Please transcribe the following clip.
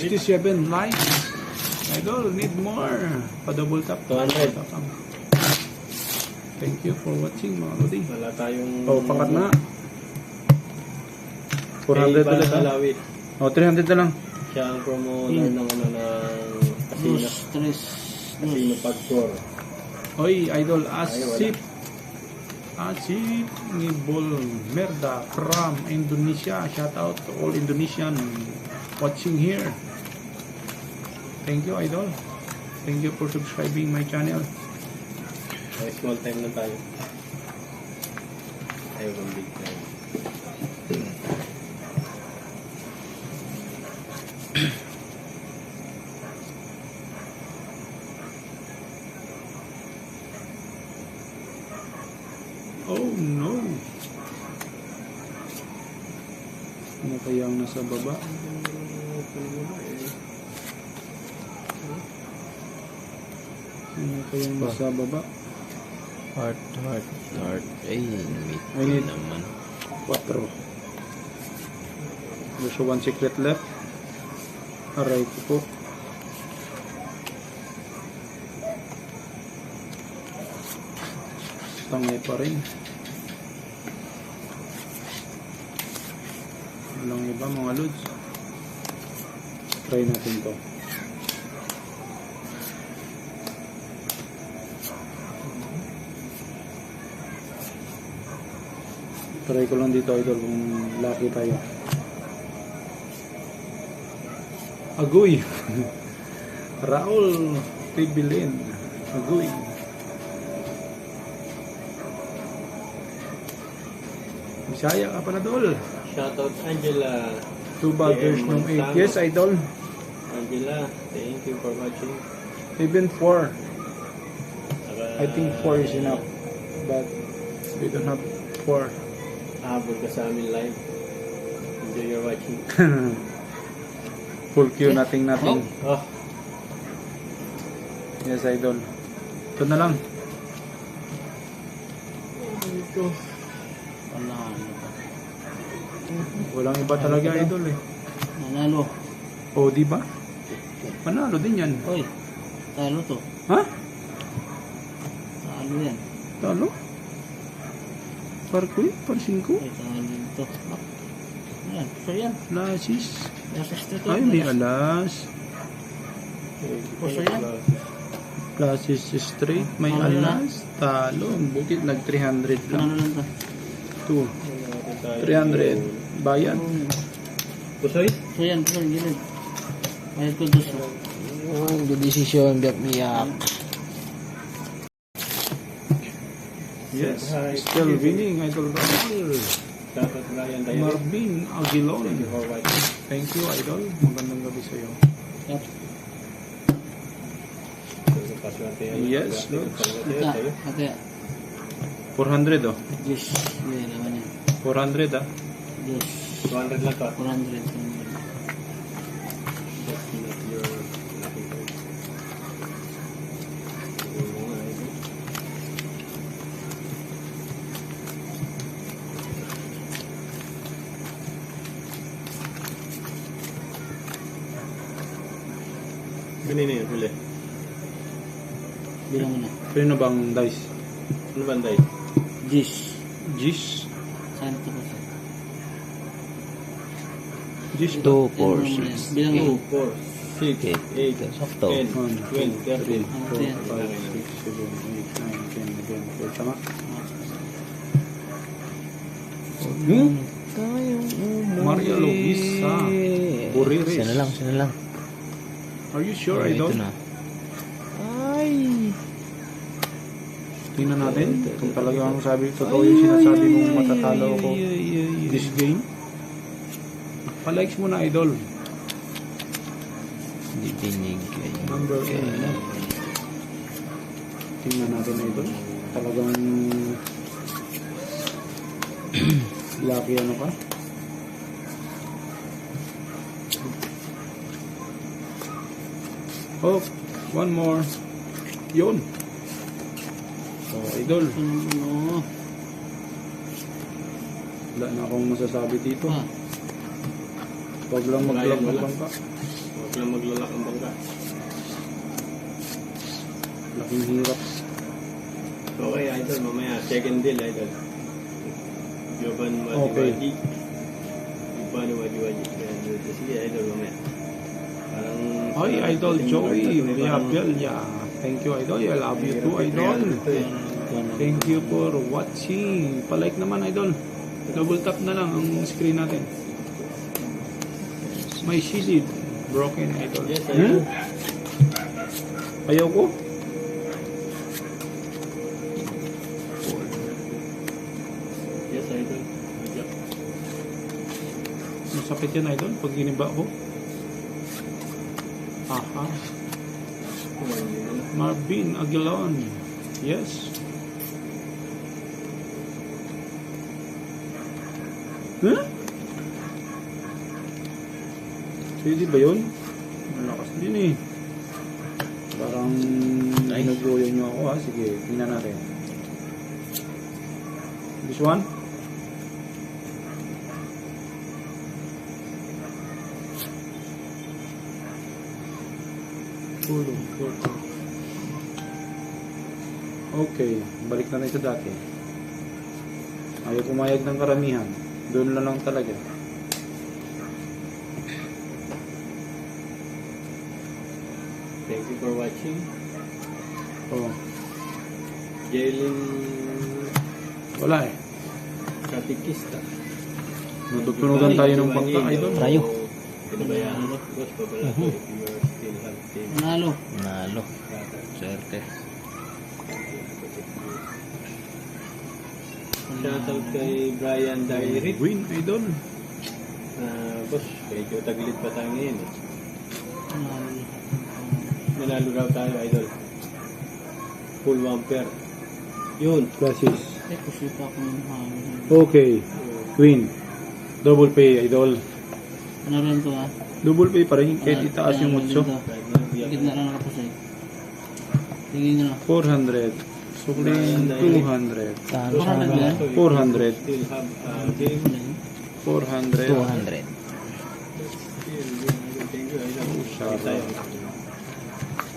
67 likes. Idol, need more. Pa-double tap. 200. Thank you for watching mga lodi. Wala tayong... Oh, pakat na. 400 ulit ha. Halawit. Oh, 300 na lang. Siya ang promoter ng ano ng Casino Pagkor. Oy, Idol, Asip. Asip Ngibol Merda from Indonesia. Shout out to all Indonesian watching here. Thank you, Idol. Thank you for subscribing my channel. May small time na tayo. Ayaw kang big time. Oh no. Ano kaya ang nasa baba? Ano kaya ang nasa baba? Heart. Ay, wait I need naman. 4. There's one secret left. Aray ko po. Tangay pa rin. Walang iba mga lods. Try natin to. Try ko lang dito idol kung lucky tayo. Agoy. Raul Tibilin. Agoy. Bisaya ka pala dol. Shoutout Angela. 2 baggers ng 8. Yes, idol. Angela, thank you for watching. Even 4. I Saka, think 4 is enough. But we don't have 4. Habol ka sa amin live. Enjoy your watching. Full queue, nothing. Oh, Yes, idol. Ito na lang. ito. Walang iba talaga, idol eh. Nanalo. O, di ba? Panalo din yan. Oy, talo to. Ha? Talo yan. Talo? Par 5? Par 5? Oy, talo to. Yan, so yan. Lasis. Lasis to. Ay, may alas. Puso yan. Lasis straight. May Talo na. alas. Talo. Bukit nag 300 Ano lang. lang to? 2. 300. Bayad. Pusoy? So yan, puso yung gilid. Bayad ko dos. Good decision, biyak miyak. Yes. Still winning, idol. Shoutout Ryan Diary. Marvin Aguilon. Thank you for watching. Thank you, idol. Magandang gabi sa'yo. Yan. Paswerte yan. Yes, Lord. Ito, ate. 400 oh. Diyos. Yan, naman yan. 400 ah. Diyos. 200 lang to. 400. Ganun yun, huli. Bilang mo na. Sino bang dice? Ano banday? Diyos. Gis? Saan ito po? Gis 2, ba? 4, 6. Bilang mo. 2, 4, 6, 8, Sakto. 10, 12, 13. 4, 5, 6, 7, 8, 9, 10, 11. Okay, tama? Maria Luisa. Buriris. Isa na lang. Are you sure, Ito idol? na. Ay! Tingnan natin kung talagang totoo yung sinasabi mong matatalo ko this game. Pa-likes mo na, idol. Hindi binigay. Number 1. Tingnan natin, idol. Talagang lucky ano ka? Oh, one more. Yun. Oh, idol. Ano? Wala na akong masasabi dito. Ah. Huwag lang mag-vlog ka. Huwag lang maglalak ang bangka. Laking hirap. Okay, idol, mamaya. Second deal, idol. Yoban Okay. Wadi-Wadi. Yoban Wadi-Wadi. Sige, idol, mamaya. Parang... Hi, Idol Joey Villavilla. Thank you, Idol. I love you too, Idol. Thank you for watching. Palike naman, Idol. Double tap na lang ang screen natin. May shaded. Broken, Idol. Yes, idol. Ayaw ko? Yes, idol. Good job. Masakit yan, Idol, pag giniba ko. Aha. Marvin Aguilon. Yes. Huh? Pwede ba yun? Malakas din eh. Parang nagloyo nyo ako ha. Sige, tingnan natin. This one? Tulong. Okay, balik na rin sa dati. Ayaw pumayag ng karamihan. Doon lang talaga. Thank you for watching. Oh, Jalen wala eh. Katikista. Natutunugan tayo ng bangka, Idol. Tayo. Pinabayaan mo. Boss, babala ko if you are still active. Manalo. Nalo. Swerte. Shoutout kay Brian Dairit. Win, Idol. Boss, medyo taglit pa tayo ngayon eh. Manalo. Nanalo raw tayo, idol. Full bumper. Yun. Classes. Eh, kusuta ako ng hangin. Okay. Queen. Double pay, Idol. Ano rin to, ha? Double pay pa rin. Kahit itaas yung mutso. Higit na lang nakapasay. Tingin nyo na. 400. Sukling 200. Talo sa 400 yan? 400. Still have game. 400. 200. Still, thank you, idol. Shout Tayo. out.